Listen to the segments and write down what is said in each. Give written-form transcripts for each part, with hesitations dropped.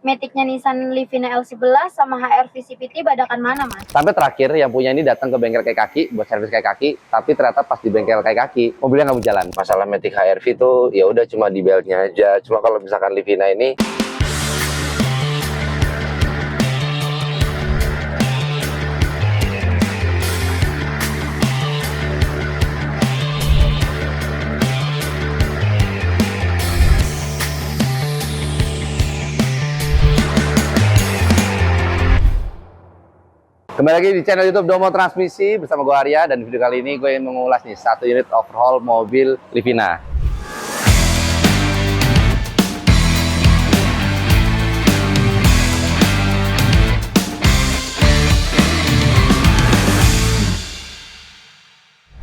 Matic-nya Nissan Livina L11 sama HR-V CVT badakan mana, Mas? Sampai terakhir yang punya ini datang ke bengkel kayak kaki buat servis kayak kaki, tapi ternyata pas di bengkel kayak kaki mobilnya nggak berjalan. Masalah Matic HR-V itu ya udah cuma di beltnya aja. Cuma kalau misalkan Livina ini kembali lagi di channel YouTube Domo Transmisi bersama gue Arya, dan video kali ini gue ingin mengulas nih satu unit overhaul mobil Livina.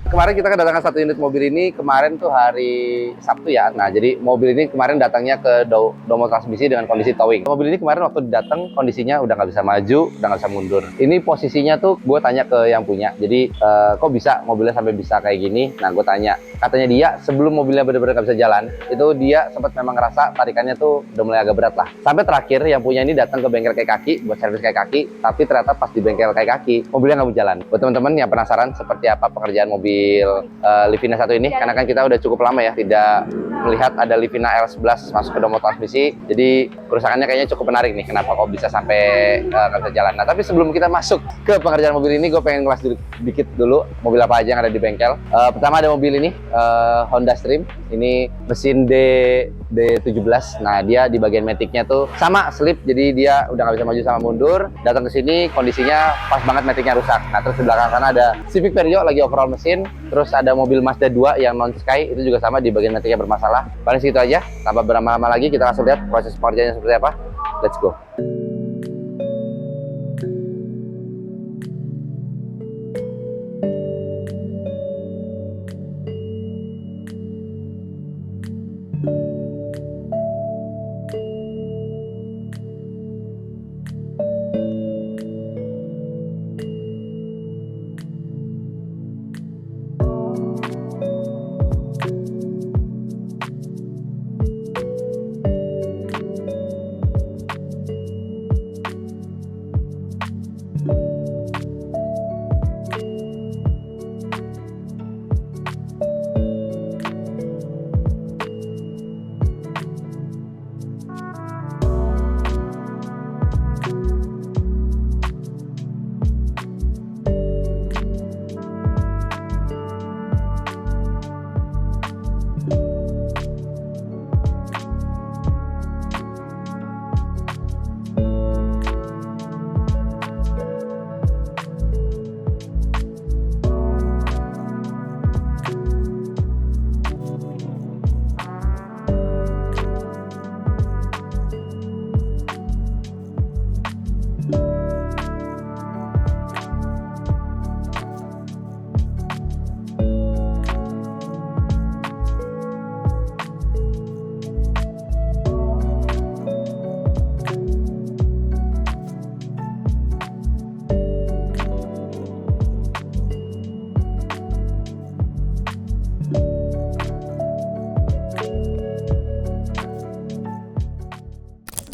Kemarin kita kedatangan satu unit mobil ini kemarin tuh hari Sabtu ya. Nah, jadi mobil ini kemarin datangnya ke Domo Transmisi dengan kondisi towing. Mobil ini kemarin waktu datang kondisinya udah nggak bisa maju, udah nggak bisa mundur. Ini posisinya tuh gue tanya ke yang punya. Jadi kok bisa mobilnya sampai bisa kayak gini? Nah, gue tanya. Katanya dia sebelum mobilnya benar-benar nggak bisa jalan, itu dia sempat memang ngerasa tarikannya tuh udah mulai agak berat lah. Sampai terakhir yang punya ini datang ke bengkel kayak kaki buat servis kayak kaki, tapi ternyata pas di bengkel kayak kaki mobilnya nggak berjalan. Buat teman-teman yang penasaran seperti apa pekerjaan mobil Livina satu ini, karena kan kita udah cukup lama ya tidak melihat ada Livina L11 masuk ke Domo Transmisi, jadi kerusakannya kayaknya cukup menarik nih kenapa kok bisa sampai nggak bisa jalan. Nah, tapi sebelum kita masuk ke pengerjaan mobil ini, gue pengen ngelas dikit dulu mobil apa aja yang ada di bengkel. Pertama ada mobil ini Honda Stream, ini mesin D17. Nah, dia di bagian maticnya tuh sama slip, jadi dia udah nggak bisa maju sama mundur. Datang ke sini kondisinya pas banget maticnya rusak. Nah, terus di belakang sana ada Civic Vario lagi overhaul mesin. Terus ada mobil Mazda 2 yang non sky, itu juga sama di bagian maticnya bermasalah. Paling segitu aja. Tanpa berlama-lama lagi, kita langsung lihat proses pengerjaannya seperti apa. Let's go.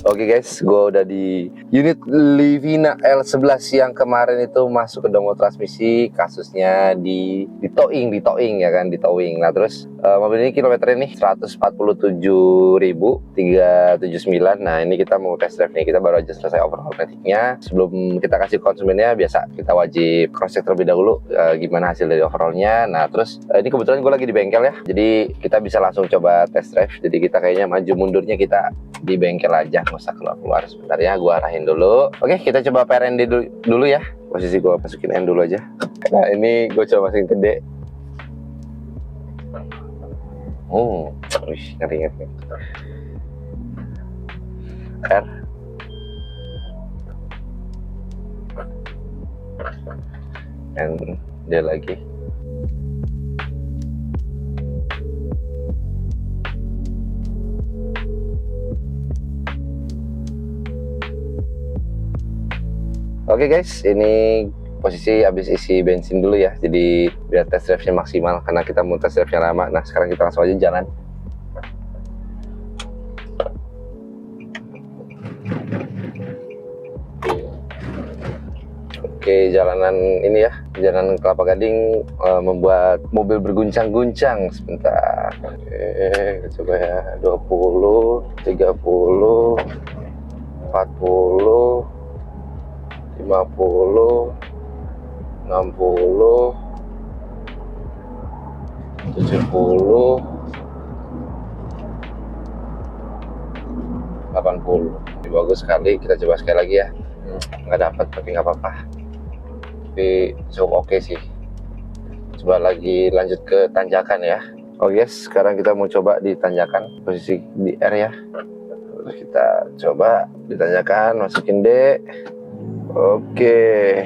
Oke guys, gue udah di unit Livina L11 yang kemarin itu masuk ke Domo Transmisi, kasusnya di towing ya kan, di towing. Nah, terus mobil ini kilometernya nih 147.379. Nah, ini kita mau test drive nih. Kita baru aja selesai overhaul maticnya. Sebelum kita kasih konsumennya, biasa kita wajib cross check terlebih dahulu gimana hasil dari overhaulnya. Nah, terus ini kebetulan gue lagi di bengkel ya, jadi kita bisa langsung coba test drive. Jadi kita kayaknya maju mundurnya kita di bengkel aja, nggak usah keluar sebentar ya. Gue arahin dulu. Oke, kita coba PRND dulu ya. Posisi gue masukin N dulu aja, karena ini gue coba masukin ke D. Ngeri. R. N D lagi. Oke guys, ini posisi habis isi bensin dulu ya, jadi biar test drive-nya maksimal karena kita mau test drive-nya lama. Nah, sekarang kita langsung aja jalan. Oke, jalanan ini ya, jalanan Kelapa Gading membuat mobil berguncang-guncang. Sebentar. Oke, coba ya. 20, 30, 40, 50, 60, 70, 80. Ini bagus sekali, kita coba sekali lagi ya. Nggak dapat tapi nggak apa-apa, tapi cukup oke sih. Coba lagi lanjut ke tanjakan ya. Oh yes, sekarang kita mau coba di tanjakan, posisi di R ya. Terus kita coba di tanjakan, masukin D. Oke,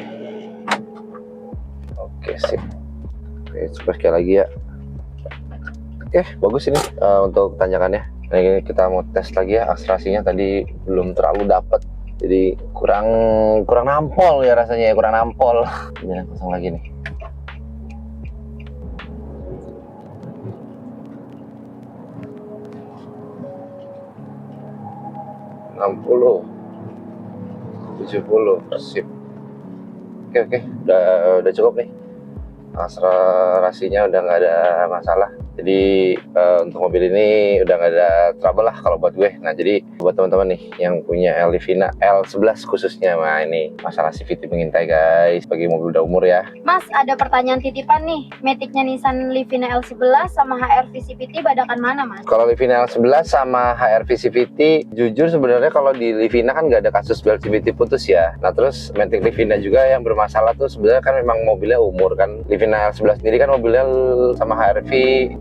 oke sip. Oke, coba sekali lagi ya. Oke, bagus ini untuk tanjakannya. Nah, ini kita mau tes lagi ya, akselerasinya tadi belum terlalu dapat. Jadi kurang nampol ya rasanya ya, kurang nampol. Jalan kosong lagi nih. (60, 70) sip. Oke, udah cukup nih. Akselerasinya udah nggak ada masalah. Jadi untuk mobil ini udah nggak ada trouble lah kalau buat gue. Nah, jadi buat teman-teman nih yang punya Livina L11 khususnya, nah ini masalah CVT mengintai guys, bagi mobil udah umur ya. Mas, ada pertanyaan titipan nih. Matic-nya Nissan Livina L11 sama HR-V CVT badakan mana, Mas? Kalau Livina L11 sama HR-V CVT, jujur sebenarnya kalau di Livina kan nggak ada kasus bel CVT putus ya. Nah, terus Matic Livina juga yang bermasalah tuh sebenarnya kan memang mobilnya umur kan. Livina L11 sendiri kan mobilnya sama HR-V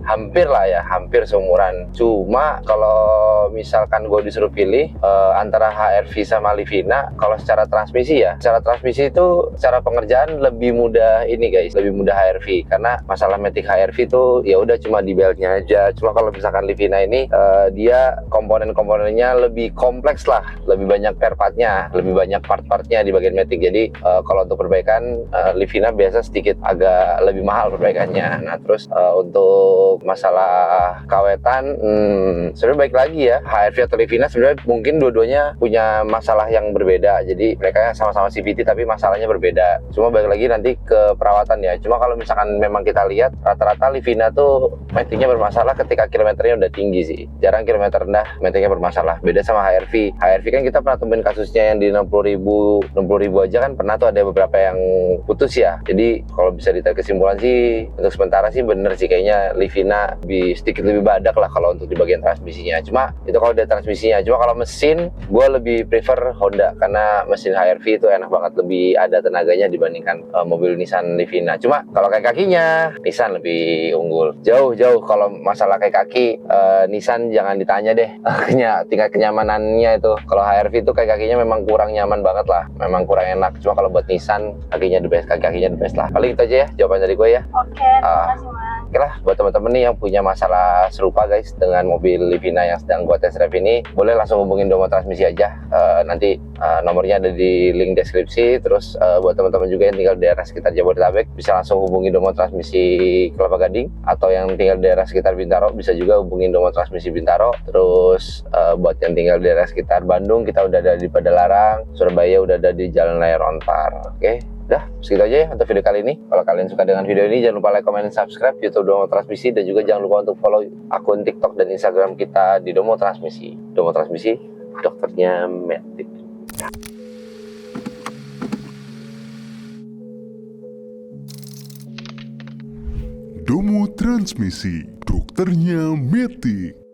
hampir lah ya, hampir seumuran. Cuma kalau misalkan gue disuruh pilih antara HR-V sama Livina, kalau secara transmisi ya, secara transmisi itu secara pengerjaan lebih mudah ini guys, lebih mudah HR-V, karena masalah Matic HR-V itu ya udah cuma di beltnya aja. Cuma kalau misalkan Livina ini dia komponen-komponennya lebih kompleks lah, lebih banyak spare partnya, lebih banyak part-partnya di bagian Matic. Jadi kalau untuk perbaikan Livina biasa sedikit agak lebih mahal perbaikannya. Nah, terus untuk masalah kawetan, sebenarnya baik lagi ya, HR-V atau Livina sebenarnya mungkin dua-duanya punya masalah yang berbeda. Jadi mereka sama-sama CVT tapi masalahnya berbeda. Cuma balik lagi nanti ke perawatan ya. Cuma kalau misalkan memang kita lihat rata-rata Livina tuh Matic-nya bermasalah ketika kilometernya udah tinggi sih. Jarang kilometer rendah Matic-nya bermasalah. Beda sama HR-V. HR-V kan kita pernah temuin kasusnya yang di 60.000 aja kan, pernah tuh ada beberapa yang putus ya. Jadi kalau bisa ditarik kesimpulan sih untuk sementara sih bener sih kayaknya Livina sedikit lebih badak lah kalau untuk di bagian transmisinya. Cuma itu kalau dari transmisinya. Cuma kalau mesin gue lebih prefer Honda karena mesin HR-V itu enak banget, lebih ada tenaganya dibandingkan mobil Nissan Livina. Cuma kalau kayak kakinya Nissan lebih unggul jauh-jauh. Kalau masalah kayak kaki Nissan jangan ditanya deh. Tingkat kenyamanannya itu, kalau HR-V itu kayak kakinya memang kurang nyaman banget lah, memang kurang enak. Cuma kalau buat Nissan kakinya the best, kakinya the best lah. Paling itu aja ya jawaban dari gue ya. Oke, terima kasih, Mas. Oke lah, buat teman-teman nih yang punya masalah serupa guys dengan mobil Livina yang sedang gue tes drive ini, boleh langsung hubungin Domo Transmisi aja. Nanti nomornya ada di link deskripsi. Terus buat teman-teman juga yang tinggal di daerah sekitar Jabodetabek, bisa langsung hubungi Domo Transmisi Kelapa Gading, atau yang tinggal di daerah sekitar Bintaro bisa juga hubungin Domo Transmisi Bintaro. Terus buat yang tinggal di daerah sekitar Bandung, kita udah ada di Padalarang. Surabaya udah ada di Jalan Layar Ontar. Oke, udah segitu aja ya untuk video kali ini. Kalau kalian suka dengan video ini, jangan lupa like, comment, dan subscribe YouTube Domo Transmisi, dan juga jangan lupa untuk follow akun TikTok dan Instagram kita di Domo Transmisi. Domo Transmisi, dokternya Matic. Domo Transmisi, dokternya Matic.